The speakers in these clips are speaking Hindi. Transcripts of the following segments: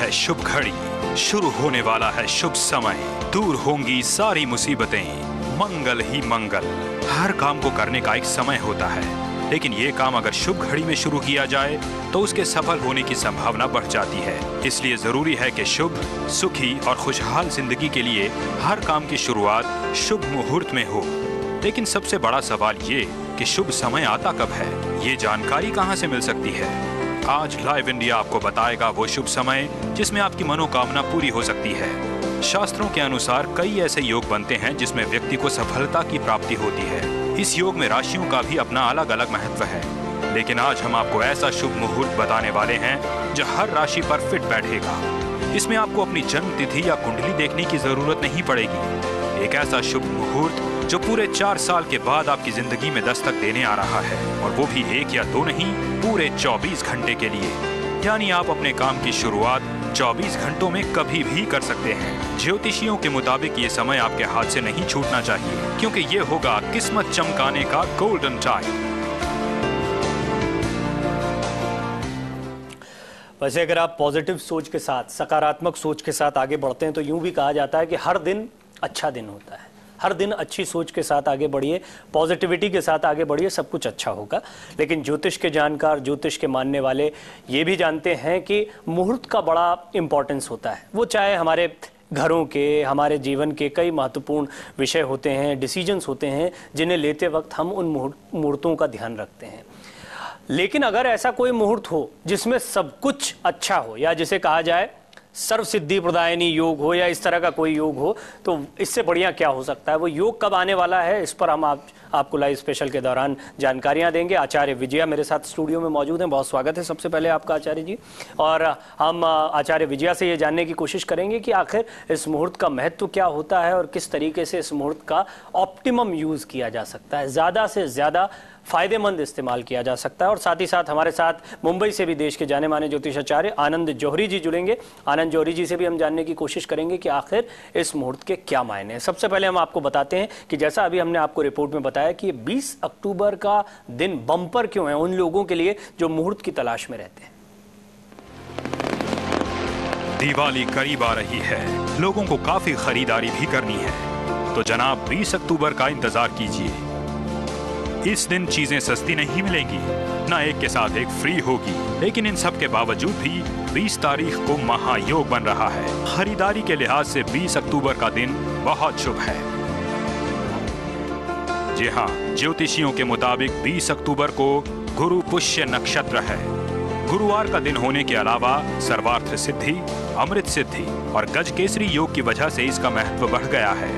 है शुभ घड़ी, शुरू होने वाला है शुभ समय, दूर होंगी सारी मुसीबतें, मंगल ही मंगल। हर काम को करने का एक समय होता है, लेकिन ये काम अगर शुभ घड़ी में शुरू किया जाए तो उसके सफल होने की संभावना बढ़ जाती है। इसलिए जरूरी है कि शुभ, सुखी और खुशहाल जिंदगी के लिए हर काम की शुरुआत शुभ मुहूर्त में हो। लेकिन सबसे बड़ा सवाल ये कि शुभ समय आता कब है, ये जानकारी कहाँ से मिल सकती है? आज लाइव इंडिया आपको बताएगा वो शुभ समय जिसमें आपकी मनोकामना पूरी हो सकती है। शास्त्रों के अनुसार कई ऐसे योग बनते हैं जिसमें व्यक्ति को सफलता की प्राप्ति होती है। इस योग में राशियों का भी अपना अलग अलग महत्व है, लेकिन आज हम आपको ऐसा शुभ मुहूर्त बताने वाले हैं जो हर राशि पर फिट बैठेगा। इसमें आपको अपनी जन्म तिथि या कुंडली देखने की जरूरत नहीं पड़ेगी। एक ऐसा शुभ मुहूर्त जो पूरे 4 साल के बाद आपकी जिंदगी में दस्तक देने आ रहा है, और वो भी 1 या 2 नहीं, पूरे 24 घंटे के लिए। यानी आप अपने काम की शुरुआत 24 घंटों में कभी भी कर सकते हैं। ज्योतिषियों के मुताबिक ये समय आपके हाथ से नहीं छूटना चाहिए, क्योंकि ये होगा किस्मत चमकाने का गोल्डन टाइम। वैसे अगर आप पॉजिटिव सोच के साथ, सकारात्मक सोच के साथ आगे बढ़ते हैं तो यूं भी कहा जाता है कि हर दिन अच्छा दिन होता है। हर दिन अच्छी सोच के साथ आगे बढ़िए, पॉजिटिविटी के साथ आगे बढ़िए, सब कुछ अच्छा होगा। लेकिन ज्योतिष के जानकार, ज्योतिष के मानने वाले ये भी जानते हैं कि मुहूर्त का बड़ा इंपॉर्टेंस होता है। वो चाहे हमारे घरों के, हमारे जीवन के कई महत्वपूर्ण विषय होते हैं, डिसीजंस होते हैं जिन्हें लेते वक्त हम उन मुहूर्तों का ध्यान रखते हैं। लेकिन अगर ऐसा कोई मुहूर्त हो जिसमें सब कुछ अच्छा हो, या जिसे कहा जाए सर्व सिद्धि प्रदायनी योग हो, या इस तरह का कोई योग हो, तो इससे बढ़िया क्या हो सकता है? वो योग कब आने वाला है, इस पर हम आपको लाइव स्पेशल के दौरान जानकारियां देंगे। आचार्य विजया मेरे साथ स्टूडियो में मौजूद हैं। बहुत स्वागत है सबसे पहले आपका आचार्य जी। और हम आचार्य विजया से ये जानने की कोशिश करेंगे कि आखिर इस मुहूर्त का महत्व क्या होता है और किस तरीके से इस मुहूर्त का ऑप्टिमम यूज़ किया जा सकता है, ज़्यादा से ज़्यादा फायदेमंद इस्तेमाल किया जा सकता है। और साथ ही साथ हमारे साथ मुंबई से भी देश के जाने माने ज्योतिषाचार्य आनंद जौहरी जी जुड़ेंगे। आनंद जौहरी जी से भी हम जानने की कोशिश करेंगे कि आखिर इस मुहूर्त के क्या मायने हैं। सबसे पहले हम आपको बताते हैं कि जैसा अभी हमने आपको रिपोर्ट में बताया कि 20 अक्टूबर का दिन बम्पर क्यों है उन लोगों के लिए जो मुहूर्त की तलाश में रहते हैं। दिवाली करीब आ रही है, लोगों को काफी खरीदारी भी करनी है, तो जनाब 20 अक्टूबर का इंतजार कीजिए। इस दिन चीजें सस्ती नहीं मिलेंगी, ना एक के साथ एक फ्री होगी, लेकिन इन सब के बावजूद भी 20 तारीख को महायोग बन रहा है। खरीदारी के लिहाज से 20 अक्टूबर का दिन बहुत शुभ है। जी हाँ, ज्योतिषियों के मुताबिक 20 अक्टूबर को गुरु पुष्य नक्षत्र है। गुरुवार का दिन होने के अलावा सर्वार्थ सिद्धि, अमृत सिद्धि और गज केसरी योग की वजह से इसका महत्व बढ़ गया है।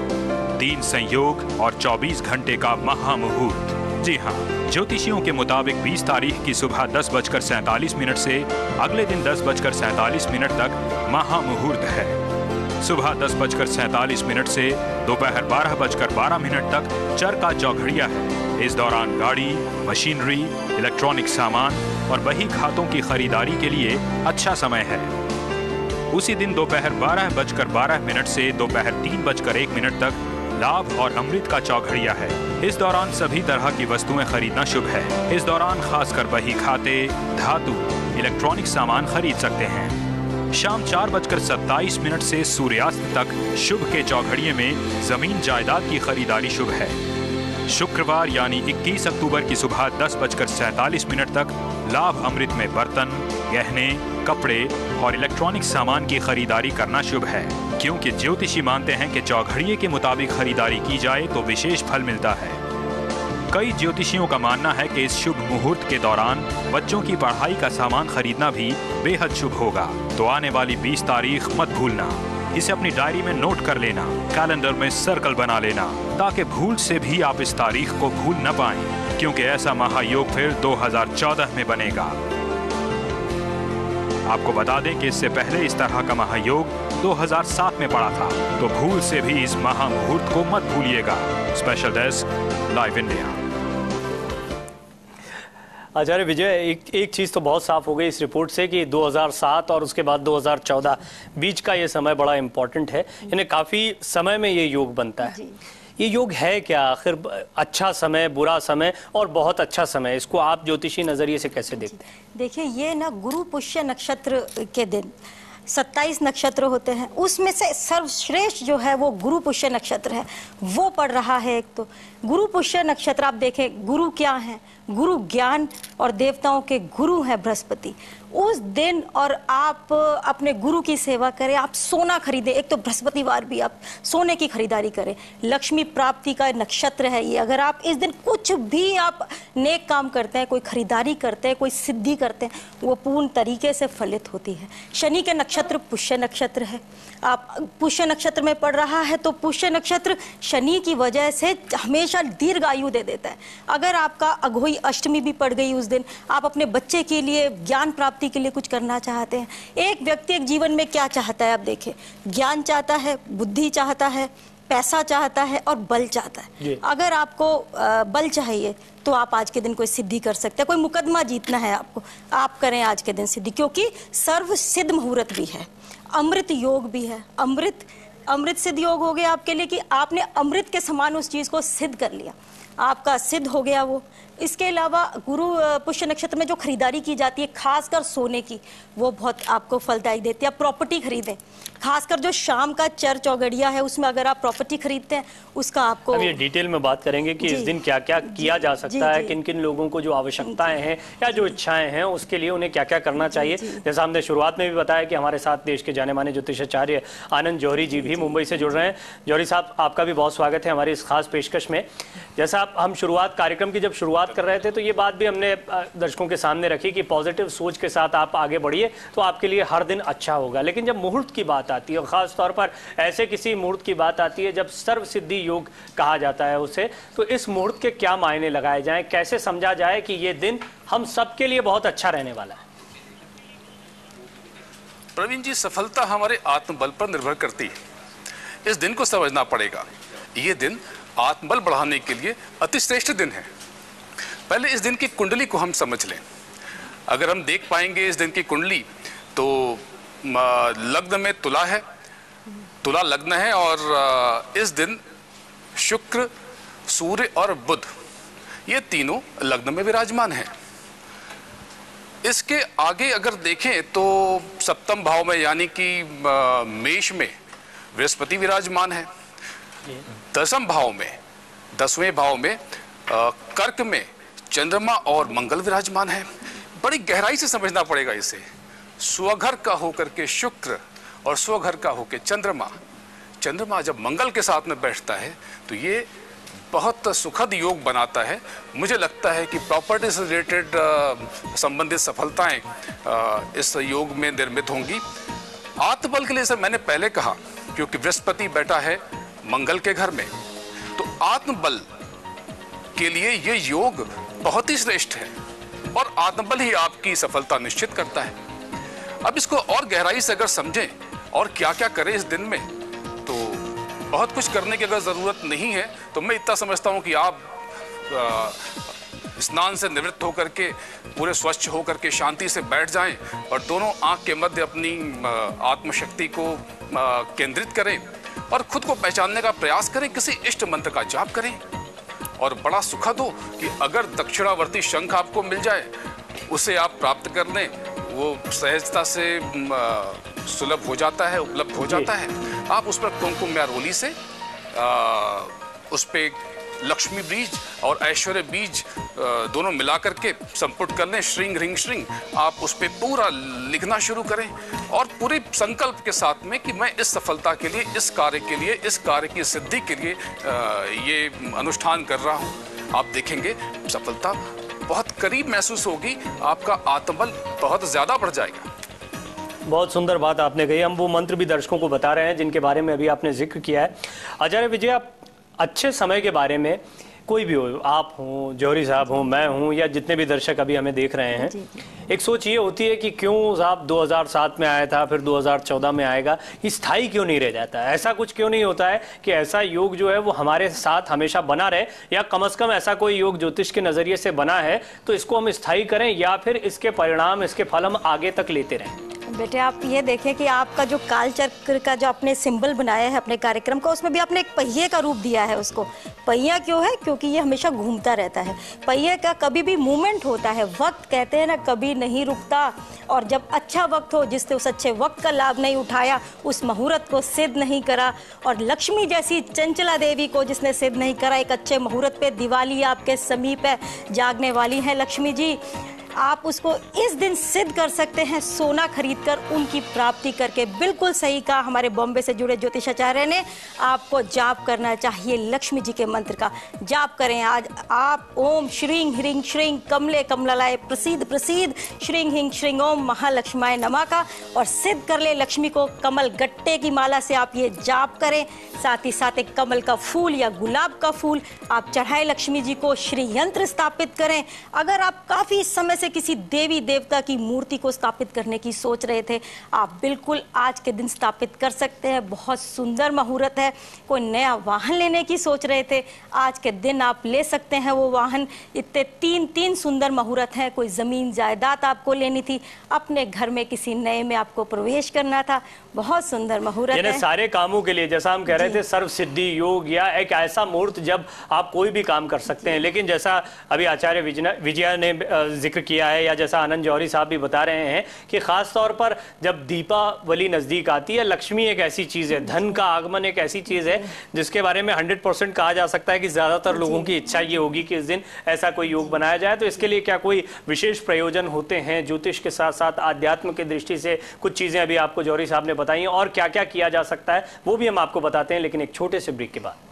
3 संयोग और 24 घंटे का महामुहूर्त। जी हाँ, ज्योतिषियों के मुताबिक 20 तारीख की सुबह 10:47 से अगले दिन 10:47 तक महामुहूर्त है। सुबह 10:47 से दोपहर 12:12 तक चर का चौघड़िया है। इस दौरान गाड़ी, मशीनरी, इलेक्ट्रॉनिक सामान और बही खातों की खरीदारी के लिए अच्छा समय है। उसी दिन दोपहर 12:12 से दोपहर 3:01 तक लाभ और अमृत का चौघड़िया है। इस दौरान सभी तरह की वस्तुएं खरीदना शुभ है। इस दौरान खासकर बही खाते, धातु, इलेक्ट्रॉनिक सामान खरीद सकते हैं। शाम 4:27 से सूर्यास्त तक शुभ के चौघड़िए में जमीन जायदाद की खरीदारी शुभ है। शुक्रवार यानी 21 अक्टूबर की सुबह 10:47 तक लाभ अमृत में बर्तन, गहने, कपड़े और इलेक्ट्रॉनिक सामान की खरीदारी करना शुभ है, क्योंकि ज्योतिषी मानते हैं कि चौघड़िए के मुताबिक खरीदारी की जाए तो विशेष फल मिलता है। कई ज्योतिषियों का मानना है कि इस शुभ मुहूर्त के दौरान बच्चों की पढ़ाई का सामान खरीदना भी बेहद शुभ होगा। तो आने वाली 20 तारीख मत भूलना, इसे अपनी डायरी में नोट कर लेना, कैलेंडर में सर्कल बना लेना, ताकि भूल से भी आप इस तारीख को भूल न पाएं, क्योंकि ऐसा महायोग फिर 2014 में बनेगा। आपको बता दें कि इससे पहले इस तरह का महायोग 2007 में पड़ा था, तो भूल से भी इस महामुहूर्त को मत भूलिएगा। Special desk, live India. Acharya Vijay, एक चीज़ तो बहुत साफ हो गई इस रिपोर्ट से कि 2007 और उसके बाद 2014 बीच का ये समय बड़ा इम्पोर्टेंट है। यानी काफ़ी समय में ये योग बनता है। ये योग है क्या आखिर? अच्छा समय, बुरा समय और बहुत अच्छा समय, इसको आप ज्योतिषी नज़रिए से कैसे देखते हैं? देखिए, ये ना गुरु पुष्य नक्षत्र के दिन 27 नक्षत्र होते हैं, उसमें से सर्वश्रेष्ठ जो है वो गुरु पुष्य नक्षत्र है, वो पड़ रहा है। एक तो गुरु पुष्य नक्षत्र आप देखें, गुरु क्या है? गुरु ज्ञान और देवताओं के गुरु हैं बृहस्पति। उस दिन और आप अपने गुरु की सेवा करें, आप सोना खरीदें, एक तो बृहस्पतिवार भी आप सोने की खरीदारी करें। लक्ष्मी प्राप्ति का नक्षत्र है ये। अगर आप इस दिन कुछ भी आप नेक काम करते हैं, कोई खरीदारी करते हैं, कोई सिद्धि करते हैं, वो पूर्ण तरीके से फलित होती है। शनि के नक्षत्र पुष्य नक्षत्र है, आप पुष्य नक्षत्र में पड़ रहा है तो पुष्य नक्षत्र शनि की वजह से हमेशा दीर्घ आयु दे देता है। अगर आपका अघोई अष्टमी भी पड़ गई उस दिन, आप अपने बच्चे के लिए ज्ञान प्राप्ति के लिए कुछ करना चाहते हैं। एक व्यक्ति एक जीवन में क्या चाहता है? आप देखें, ज्ञान चाहता है, बुद्धि चाहता है, पैसा चाहता है और बल चाहता है। अगर आपको बल चाहिए तो आप आज के दिन कोई सिद्धि कर सकते हैं। कोई मुकदमा जीतना है आपको, आप करें आज के दिन सिद्धि, क्योंकि सर्व सिद्ध मुहूर्त भी है, अमृत योग भी है। अमृत सिद्ध योग हो गया आपके लिए कि आपने अमृत के समान उस चीज को सिद्ध कर लिया, आपका सिद्ध हो गया वो। इसके अलावा गुरु पुष्य नक्षत्र में जो खरीदारी की जाती है, खासकर सोने की, वो बहुत आपको फलदायी देती है। आप प्रॉपर्टी खरीदें, खासकर जो शाम का चर चौगड़िया है उसमें अगर आप प्रॉपर्टी खरीदते हैं उसका आपको अब ये डिटेल में बात करेंगे कि इस दिन क्या क्या किया जा सकता है, किन किन लोगों को जो आवश्यकताएं हैं या जो इच्छाएं हैं उसके लिए उन्हें क्या क्या करना चाहिए। जैसा हमने शुरुआत में भी बताया कि हमारे साथ देश के जाने माने ज्योतिषाचार्य आनंद जौहरी जी भी मुंबई से जुड़ रहे हैं। जौहरी साहब, आपका भी बहुत स्वागत है हमारी इस खास पेशकश में। जैसा हम कार्यक्रम की जब शुरुआत कर रहे थे तो ये बात भी हमने दर्शकों के सामने रखी कि पॉजिटिव सोच के साथ आप आगे बढ़िए तो आपके लिए हर दिन अच्छा होगा। लेकिन जब मुहूर्त की बात आती है, खास तौर पर ऐसे किसी मुहूर्त की बात आती है जब सर्व सिद्धि योग कहा जाता है उसे, तो इस मुहूर्त के क्या मायने लगाए जाएं, कैसे समझा जाए कि ये दिन हम सबके लिए बहुत अच्छा रहने वाला है? प्रवीण जी, सफलता हमारे आत्मबल पर निर्भर करती है। इस दिन को समझना पड़ेगा। ये दिन आत्मबल बढ़ाने के लिए अति श्रेष्ठ दिन है। पहले इस दिन की कुंडली को हम समझ लें। अगर हम देख पाएंगे इस दिन की कुंडली तो लग्न में तुला है, तुला लग्न है और इस दिन शुक्र, सूर्य और बुध ये तीनों लग्न में विराजमान हैं। इसके आगे अगर देखें तो सप्तम भाव में यानी कि मेष में बृहस्पति विराजमान है। दसम भाव में, 10वें भाव में कर्क में चंद्रमा और मंगल विराजमान है। बड़ी गहराई से समझना पड़ेगा इसे। स्वघर का होकर के शुक्र और स्वघर का होकर चंद्रमा, चंद्रमा जब मंगल के साथ में बैठता है तो ये बहुत सुखद योग बनाता है। मुझे लगता है कि प्रॉपर्टी से रिलेटेड संबंधित सफलताएं इस योग में निर्मित होंगी। आत्मबल के लिए सर मैंने पहले कहा, क्योंकि बृहस्पति बैठा है मंगल के घर में, तो आत्मबल के लिए ये योग बहुत ही श्रेष्ठ है और आत्मबल ही आपकी सफलता निश्चित करता है। अब इसको और गहराई से अगर समझें और क्या क्या करें इस दिन में, तो बहुत कुछ करने की अगर ज़रूरत नहीं है तो मैं इतना समझता हूँ कि आप स्नान से निवृत्त होकर के पूरे स्वच्छ होकर के शांति से बैठ जाएं और दोनों आँख के मध्य अपनी आत्मशक्ति को केंद्रित करें और खुद को पहचानने का प्रयास करें। किसी इष्ट मंत्र का जाप करें और बड़ा सुखद हो कि अगर दक्षिणावर्ती शंख आपको मिल जाए उसे आप प्राप्त कर लें, वो सहजता से सुलभ हो जाता है, उपलब्ध हो जाता है। आप उस पर कुमकुम या रोली से उस पर लक्ष्मी बीज और ऐश्वर्य बीज दोनों मिलाकर के संपुट कर लें, श्रिंग ह्रिंग श्रिंग। आप उस पर पूरा लिखना शुरू करें और पूरे संकल्प के साथ में कि मैं इस सफलता के लिए, इस कार्य के लिए, इस कार्य की सिद्धि के लिए ये अनुष्ठान कर रहा हूँ। आप देखेंगे सफलता बहुत करीब महसूस होगी, आपका आत्मबल बहुत ज़्यादा बढ़ जाएगा। बहुत सुंदर बात आपने कही। हम वो मंत्र भी दर्शकों को बता रहे हैं जिनके बारे में अभी आपने जिक्र किया है। आचार्य विजय, आप अच्छे समय के बारे में, कोई भी हो, आप हों, जौहरी साहब हों, मैं हूं या जितने भी दर्शक अभी हमें देख रहे हैं, एक सोच ये होती है कि क्यों साहब 2007 में आया था फिर 2014 में आएगा, स्थायी क्यों नहीं रह जाता है? ऐसा कुछ क्यों नहीं होता है कि ऐसा योग जो है वो हमारे साथ हमेशा बना रहे, या कम से कम ऐसा कोई योग ज्योतिष के नजरिए से बना है तो इसको हम स्थायी करें या फिर इसके परिणाम, इसके फल हम आगे तक लेते रहें? बेटे, आप ये देखें कि आपका जो काल चक्र का जो आपने सिंबल बनाया है अपने कार्यक्रम का, उसमें भी आपने एक पहिए का रूप दिया है उसको। पहिया क्यों है? क्योंकि ये हमेशा घूमता रहता है। पहिए का कभी भी मूवमेंट होता है, वक्त वक्त कहते हैं ना कभी नहीं रुकता, और जब अच्छा वक्त हो जिसने उस अच्छे वक्त का लाभ नहीं उठाया, उस मुहूर्त को सिद्ध नहीं करा, और लक्ष्मी जैसी चंचला देवी को जिसने सिद्ध नहीं करा, एक अच्छे मुहूर्त पे दिवाली आपके समीप है, जागने वाली है लक्ष्मी जी, आप उसको इस दिन सिद्ध कर सकते हैं सोना खरीदकर, उनकी प्राप्ति करके। बिल्कुल सही कहा हमारे बॉम्बे से जुड़े ज्योतिषाचार्य ने, आपको जाप करना चाहिए लक्ष्मी जी के मंत्र का। जाप करें आज आप, ओम श्रीं ह्रीं श्रीं कमले कमलालय प्रसीद प्रसीद श्रीं ह्रीं श्रीं ओम महालक्ष्माय नमः का, और सिद्ध कर ले लक्ष्मी को। कमल गट्टे की माला से आप ये जाप करें, साथ ही साथ एक कमल का फूल या गुलाब का फूल आप चढ़ाए लक्ष्मी जी को, श्री यंत्र स्थापित करें। अगर आप काफी समय से किसी देवी देवता की मूर्ति को स्थापित करने की सोच रहे थे, आप बिल्कुल आज के दिन स्थापित कर सकते हैं। बहुत सुंदर मुहूर्त है। कोई नया वाहन लेने की सोच रहे थे, आज के दिन आप ले सकते हैं वो वाहन। इतने तीन सुंदर मुहूर्त हैं। कोई जमीन जायदाद आपको लेनी थी, अपने घर में किसी नए में आपको प्रवेश करना था, बहुत सुंदर मुहूर्त है। सारे कामों के लिए जैसा हम कह रहे थे सर्व सिद्धि योग, या एक ऐसा मुहूर्त जब आप कोई भी काम कर सकते हैं। लेकिन जैसा अभी आचार्य विजया ने जिक्र किया है, या जैसा आनंद जौहरी साहब भी बता रहे हैं कि खास तौर पर जब दीपावली नजदीक आती है, लक्ष्मी एक ऐसी चीज है, धन का आगमन एक ऐसी चीज है जिसके बारे में 100% कहा जा सकता है कि ज्यादातर लोगों की इच्छा ये होगी कि इस दिन ऐसा कोई योग बनाया जाए। तो इसके लिए क्या कोई विशेष प्रयोजन होते हैं ज्योतिष के साथ साथ आध्यात्म की दृष्टि से? कुछ चीजें अभी आपको जौहरी साहब ने बताई हैं, और क्या क्या किया जा सकता है वो भी हम आपको बताते हैं, लेकिन एक छोटे से ब्रेक के बाद।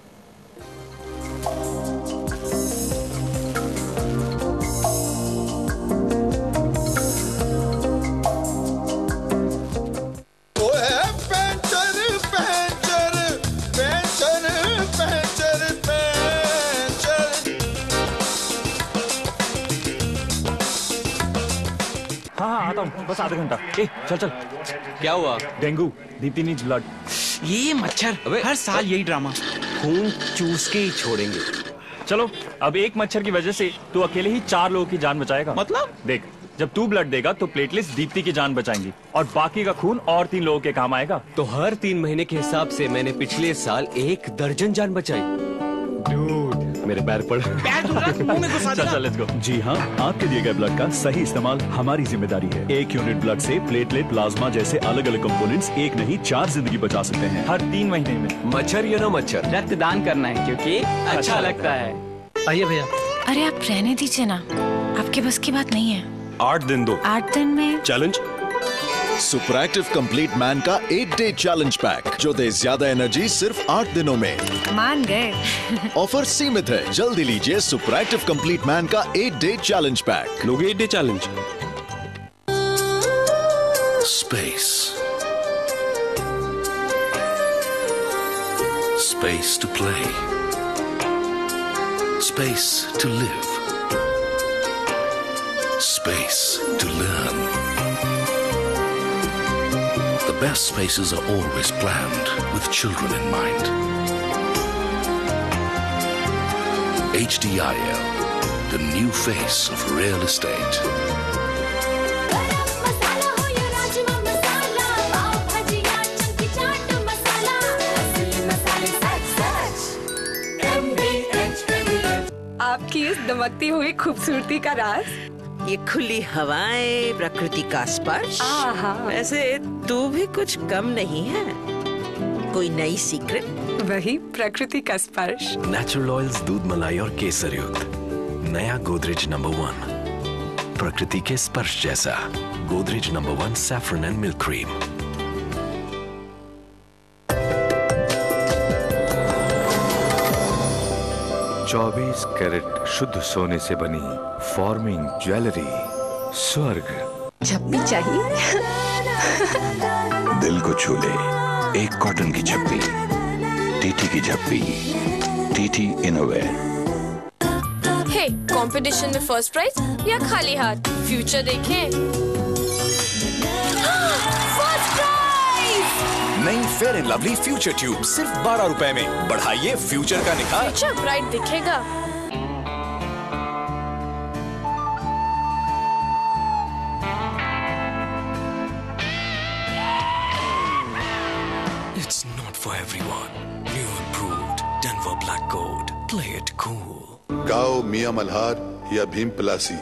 हाँ आता हूँ, बस आधा घंटा। ए चल चल। क्या हुआ? Dengue, Deepti needs blood. ये मच्छर हर साल यही ड्रामा, खून चूस के ही छोड़ेंगे। चलो, अब एक मच्छर की वजह से तू अकेले ही 4 लोगों की जान बचाएगा। मतलब? देख, जब तू ब्लड देगा तो प्लेटलेट्स दीप्ति की जान बचाएंगी, और बाकी का खून और 3 लोगों के काम आएगा। तो हर 3 महीने के हिसाब से मैंने पिछले साल 1 दर्जन जान बचाई। मेरे पैर पड़। मुंह में घुसा दिया। चल लेट्स गो। जी हाँ, आपके दिए गए ब्लड का सही इस्तेमाल हमारी जिम्मेदारी है। 1 यूनिट ब्लड से प्लेटलेट, प्लाज्मा जैसे अलग अलग कंपोनेंट्स 1 नहीं 4 जिंदगी बचा सकते हैं हर 3 महीने में। मच्छर या ना मच्छर, रक्तदान करना है क्योंकि अच्छा लगता है। आइए भैया। अरे आप रहने दीजिए ना, आपके बस की बात नहीं है। 8 दिन दो। 8 दिन में चैलेंज सुपरएक्टिव कंप्लीट मैन का 8 डे चैलेंज पैक, जो दे ज्यादा एनर्जी सिर्फ 8 दिनों में। मान गए। ऑफर सीमित है, जल्दी लीजिए सुपरएक्टिव कंप्लीट मैन का 8 डे चैलेंज पैक। लोगे 8 day challenge. Space. Space to play. Space to live. Space to learn. The best spaces are always planned with children in mind. HDIL, the new face of real estate. आपकी इस दमकती हुई खूबसूरती का राज? ये खुली हवाएं, प्रकृति का स्पर्श। वैसे तू भी कुछ कम नहीं है। कोई नई सीक्रेट? वही प्रकृति का स्पर्श। नेचुरल ऑयल्स, दूध, मलाई और केसर युक्त नया गोदरेज नंबर 1, प्रकृति के स्पर्श जैसा। Godrej number 1 saffron and milk cream. चौबीस कैरेट शुद्ध सोने से बनी फॉर्मिंग ज्वेलरी, स्वर्ग। छप्पी चाहिए? दिल को छू ले एक कॉटन की छप्पी, टीटी की छप्पी, टीटी इनोवेयर। हे, कंपटीशन में फर्स्ट प्राइज या खाली हाथ? फ्यूचर देखें। नई fair and lovely future tube सिर्फ 12 रुपए में। बढ़ाइए फ्यूचर का निखार। फ्यूचर ब्राइट दिखेगा। It's not for everyone. New improved Denver Black Gold. Play it cool. गाओ मियां मल्हार या भीम पलासी,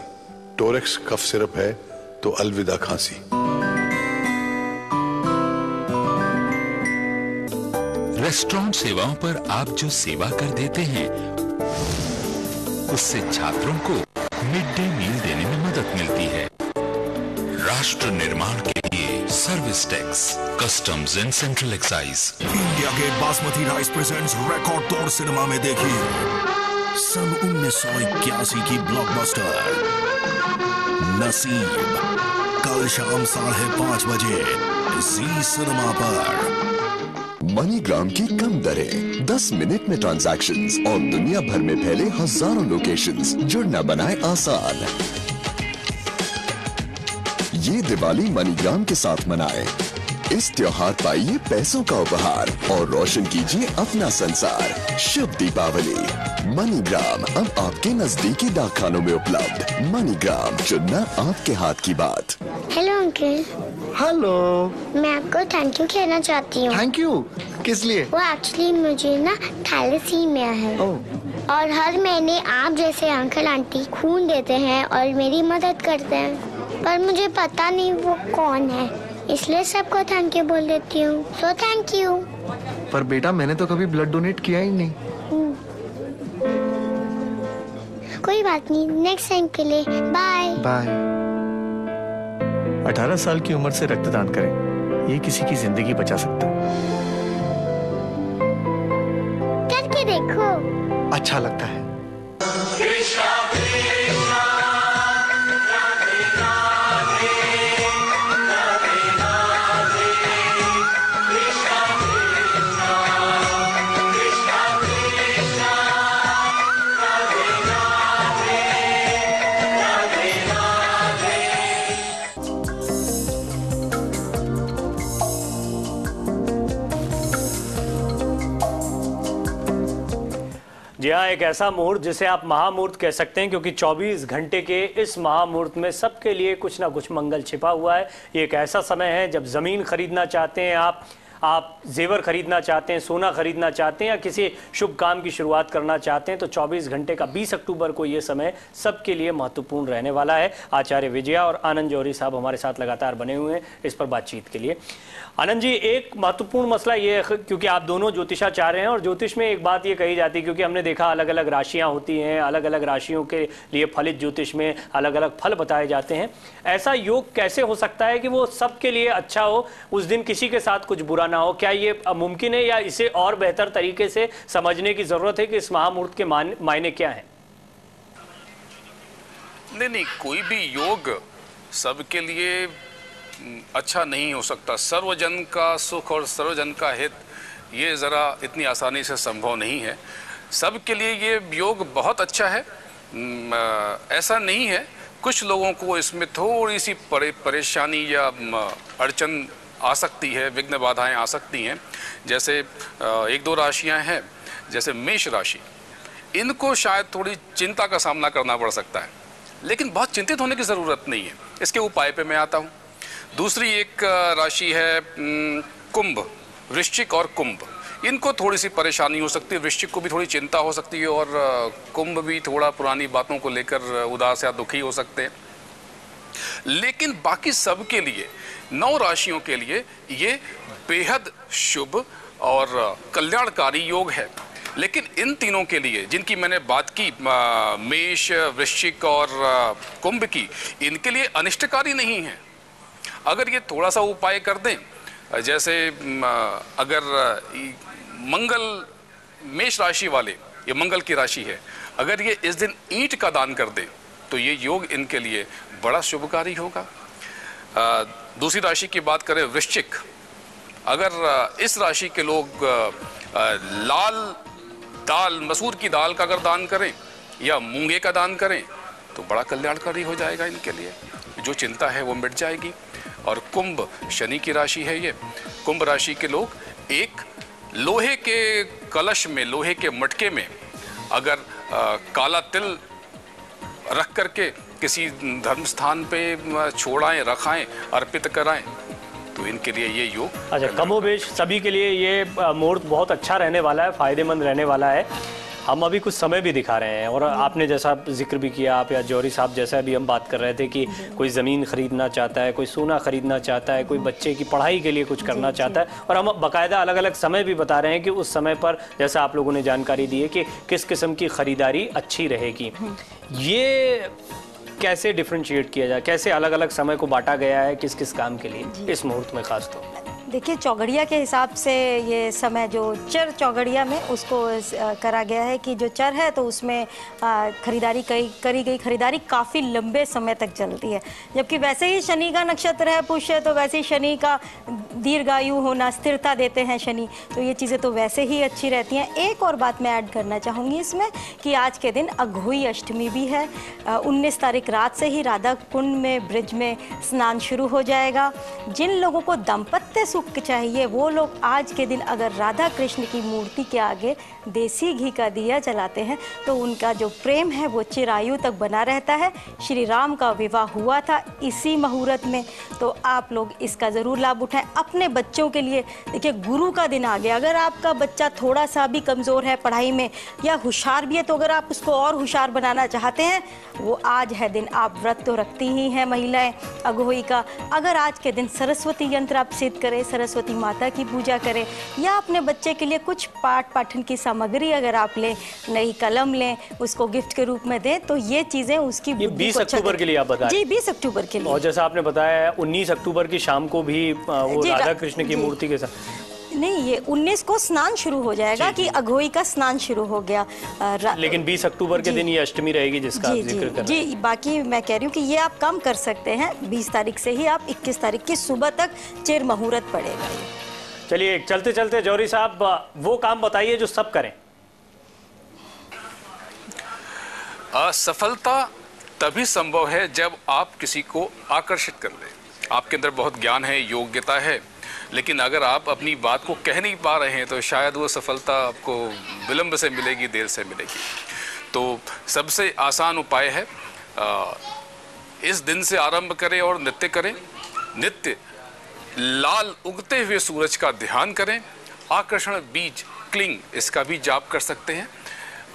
टोरेक्स कफ सिरप है तो अलविदा खांसी। रेस्टोरेंट सेवाओं पर आप जो सेवा कर देते हैं उससे छात्रों को मिड डे मील देने में मदद मिलती है। राष्ट्र निर्माण के लिए service tax, customs and central excise. India gate basmati rice presents record तोड़ सिनेमा में देखिए सन 1981 की ब्लॉकबस्टर नसीब, कल शाम 5:30 बजे जी सिनेमा पर। मनीग्राम की कम दरें, 10 मिनट में ट्रांजैक्शंस और दुनिया भर में फैले हजारों लोकेशंस, जुड़ना बनाए आसान। ये दिवाली मनीग्राम के साथ मनाएं। इस त्योहार पाइए पैसों का उपहार और रोशन कीजिए अपना संसार। शुभ दीपावली। मनीग्राम अब आपके नजदीकी डाकखानों में उपलब्ध। मनीग्राम, चुनना आपके हाथ की बात। Hello uncle. हेलो। मैं आपको थैंक यू कहना चाहती हूँ। थैंक यू किस लिए? वो एक्चुअली मुझे ना थैलेसीमिया है और हर महीने आप जैसे अंकल आंटी खून देते हैं और मेरी मदद करते हैं, पर मुझे पता नहीं वो कौन है, इसलिए सबको थैंक यू बोल देती हूँ। So thank you. पर बेटा मैंने तो कभी ब्लड डोनेट किया ही नहीं। कोई बात नहीं, नेक्स्ट टाइम के लिए बाय बाय। 18 साल की उम्र से रक्तदान करें, ये किसी की जिंदगी बचा सकता है। करके देखो, अच्छा लगता है। जी हाँ, एक ऐसा मुहूर्त जिसे आप महामुहूर्त कह सकते हैं, क्योंकि 24 घंटे के इस महामुहूर्त में सबके लिए कुछ ना कुछ मंगल छिपा हुआ है। ये एक ऐसा समय है जब ज़मीन खरीदना चाहते हैं आप जेवर खरीदना चाहते हैं, सोना खरीदना चाहते हैं या किसी शुभ काम की शुरुआत करना चाहते हैं, तो 24 घंटे का 20 अक्टूबर को ये समय सबके लिए महत्वपूर्ण रहने वाला है। आचार्य विजया और आनंद जौहरी साहब हमारे साथ लगातार बने हुए हैं इस पर बातचीत के लिए। आनंद जी, एक महत्वपूर्ण मसला ये है, क्योंकि आप दोनों ज्योतिषाचार्य हैं और ज्योतिष में एक बात ये कही जाती है, क्योंकि हमने देखा अलग अलग राशियां होती हैं, अलग अलग राशियों के लिए फलित ज्योतिष में अलग अलग फल बताए जाते हैं। ऐसा योग कैसे हो सकता है कि वो सबके लिए अच्छा हो, उस दिन किसी के साथ कुछ बुरा ना हो? क्या ये मुमकिन है या इसे और बेहतर तरीके से समझने की जरूरत है कि इस महामुहूर्त के मायने क्या है? नहीं, कोई भी योग सबके लिए अच्छा नहीं हो सकता। सर्वजन का सुख और सर्वजन का हित ये ज़रा इतनी आसानी से संभव नहीं है। सबके लिए ये योग बहुत अच्छा है, ऐसा नहीं है। कुछ लोगों को इसमें थोड़ी सी परेशानी या अड़चन आ सकती है, विघ्न बाधाएं आ सकती हैं। जैसे 1-2 राशियां हैं, जैसे मेष राशि, इनको शायद थोड़ी चिंता का सामना करना पड़ सकता है, लेकिन बहुत चिंतित होने की ज़रूरत नहीं है। इसके उपाय पे मैं आता हूँ। दूसरी एक राशि है कुंभ, वृश्चिक और कुंभ, इनको थोड़ी सी परेशानी हो सकती है। वृश्चिक को भी थोड़ी चिंता हो सकती है और कुंभ भी थोड़ा पुरानी बातों को लेकर उदास या दुखी हो सकते हैं। लेकिन बाकी सब के लिए, 9 राशियों के लिए ये बेहद शुभ और कल्याणकारी योग है। लेकिन इन तीनों के लिए जिनकी मैंने बात की, मेष, वृश्चिक और कुंभ की, इनके लिए अनिष्टकारी नहीं है। अगर ये थोड़ा सा उपाय कर दें, जैसे अगर मंगल, मेष राशि वाले, ये मंगल की राशि है, अगर ये इस दिन ईंट का दान कर दें तो ये योग इनके लिए बड़ा शुभकारी होगा। दूसरी राशि की बात करें, वृश्चिक, अगर इस राशि के लोग लाल दाल, मसूर की दाल का अगर दान करें या मूंगे का दान करें तो बड़ा कल्याणकारी हो जाएगा इनके लिए, जो चिंता है वो मिट जाएगी। और कुंभ, शनि की राशि है ये, कुंभ राशि के लोग एक लोहे के कलश में, लोहे के मटके में अगर काला तिल रख करके किसी धर्म स्थान पे छोड़ाएं, रखाएं, अर्पित कराएं तो इनके लिए ये योग। अच्छा, कमोबेश सभी के लिए ये मुहूर्त बहुत अच्छा रहने वाला है, फायदेमंद रहने वाला है। हम अभी कुछ समय भी दिखा रहे हैं और आपने जैसा जिक्र भी किया, आप या जौहरी साहब जैसा भी हम बात कर रहे थे कि कोई ज़मीन खरीदना चाहता है, कोई सोना खरीदना चाहता है, कोई बच्चे की पढ़ाई के लिए कुछ करना चाहता है, और हम बाकायदा अलग अलग समय भी बता रहे हैं कि उस समय पर जैसा आप लोगों ने जानकारी दी है कि किस किस्म की खरीदारी अच्छी रहेगी। ये कैसे डिफ्रेंशिएट किया जाए, कैसे अलग अलग समय को बांटा गया है किस किस काम के लिए इस मुहूर्त में खास तौर? देखिए, चौगड़िया के हिसाब से ये समय जो चर चौगड़िया में उसको करा गया है कि जो चर है तो उसमें खरीदारी करी गई खरीदारी काफ़ी लंबे समय तक चलती है, जबकि वैसे ही शनि का नक्षत्र है पुष्य, तो वैसे ही शनि का दीर्घायु होना, स्थिरता देते हैं शनि, तो ये चीज़ें तो वैसे ही अच्छी रहती हैं। एक और बात मैं ऐड करना चाहूँगी इसमें कि आज के दिन अघोई अष्टमी भी है। 19 तारीख रात से ही राधा कुंड में ब्रिज में स्नान शुरू हो जाएगा। जिन लोगों को दाम्पत्य सुख चाहिए वो लोग आज के दिन अगर राधा कृष्ण की मूर्ति के आगे देसी घी का दिया जलाते हैं तो उनका जो प्रेम है वो चिरायु तक बना रहता है। श्री राम का विवाह हुआ था इसी मुहूर्त में, तो आप लोग इसका ज़रूर लाभ उठाएं। अपने बच्चों के लिए देखिए, गुरु का दिन आ गया। अगर आपका बच्चा थोड़ा सा भी कमज़ोर है पढ़ाई में या होशियार भी है, तो अगर आप उसको और होशियार बनाना चाहते हैं, वो आज है दिन। आप व्रत तो रखती ही हैं महिलाएं अघोई का। अगर आज के दिन सरस्वती यंत्र आप सिद्ध करें, सरस्वती माता की पूजा करें, या अपने बच्चे के लिए कुछ पाठ पाठन की सामग्री अगर आप लें, नई कलम लें, उसको गिफ्ट के रूप में दें, तो ये चीज़ें उसकी 20 अक्टूबर के लिए आप बताएं। जी, 20 अक्टूबर के लिए। और जैसा आपने बताया 19 अक्टूबर की शाम को भी वो राधा कृष्ण की मूर्ति के साथ नहीं, ये 19 को स्नान शुरू हो जाएगा कि अघोई का स्नान शुरू हो गया, लेकिन 20 अक्टूबर के दिन ये अष्टमी रहेगी जिसका आप जिक्र कर रहे हैं। जी, बाकी मैं कह रही हूँ कि ये आप कम कर सकते हैं। 20 तारीख से ही आप 21 तारीख की सुबह तक चिर मुहूर्त पड़ेगा। चलिए, चलते चलते जौहरी साहब वो काम बताइए जो सब करें। असफलता तभी संभव है जब आप किसी को आकर्षित कर लें। आपके अंदर बहुत ज्ञान है, योग्यता है, लेकिन अगर आप अपनी बात को कह नहीं पा रहे हैं तो शायद वो सफलता आपको विलंब से मिलेगी, देर से मिलेगी। तो सबसे आसान उपाय है इस दिन से आरंभ करें और नित्य करें। नित्य लाल उगते हुए सूरज का ध्यान करें। आकर्षण बीज क्लिंग, इसका भी जाप कर सकते हैं,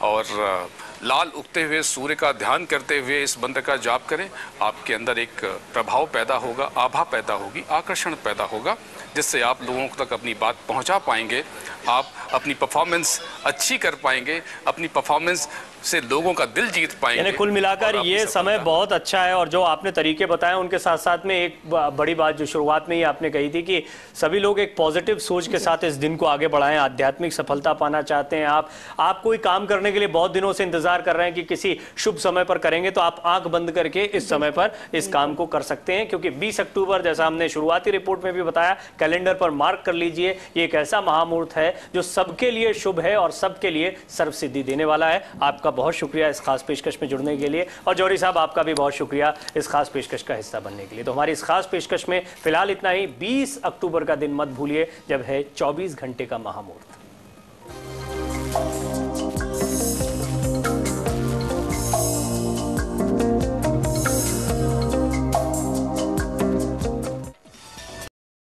और लाल उगते हुए सूर्य का ध्यान करते हुए इस मंत्र का जाप करें। आपके अंदर एक प्रभाव पैदा होगा, आभा पैदा होगी, आकर्षण पैदा होगा, जिससे आप लोगों तक अपनी बात पहुंचा पाएंगे। आप अपनी परफॉर्मेंस अच्छी कर पाएंगे, अपनी परफॉर्मेंस से लोगों का दिल जीत पाएंगे। यानी कुल मिलाकर ये समय बहुत अच्छा है। और जो आपने तरीके बताए उनके साथ साथ में एक बड़ी बात जो शुरुआत में ही आपने कही थी कि सभी लोग एक पॉजिटिव सोच के साथ इस दिन को आगे बढ़ाएं। आध्यात्मिक सफलता पाना चाहते हैं आप कोई काम करने के लिए बहुत दिनों से इंतजार कर रहे हैं कि किसी शुभ समय पर करेंगे, तो आप आंख बंद करके इस समय पर इस काम को कर सकते हैं, क्योंकि 20 अक्टूबर जैसा हमने शुरुआती रिपोर्ट में भी बताया, कैलेंडर पर मार्क कर लीजिए, ये एक ऐसा महामुहूर्त है जो सबके लिए शुभ है और सबके लिए सर्वसिद्धि देने वाला है। आपका बहुत शुक्रिया इस खास पेशकश में जुड़ने के लिए, और जौहरी साहब आपका भी बहुत शुक्रिया इस खास पेशकश का हिस्सा बनने के लिए। तो हमारी इस खास पेशकश में फिलहाल इतना ही। 20 अक्टूबर का दिन मत भूलिए, जब है 24 घंटे का महामुहूर्त।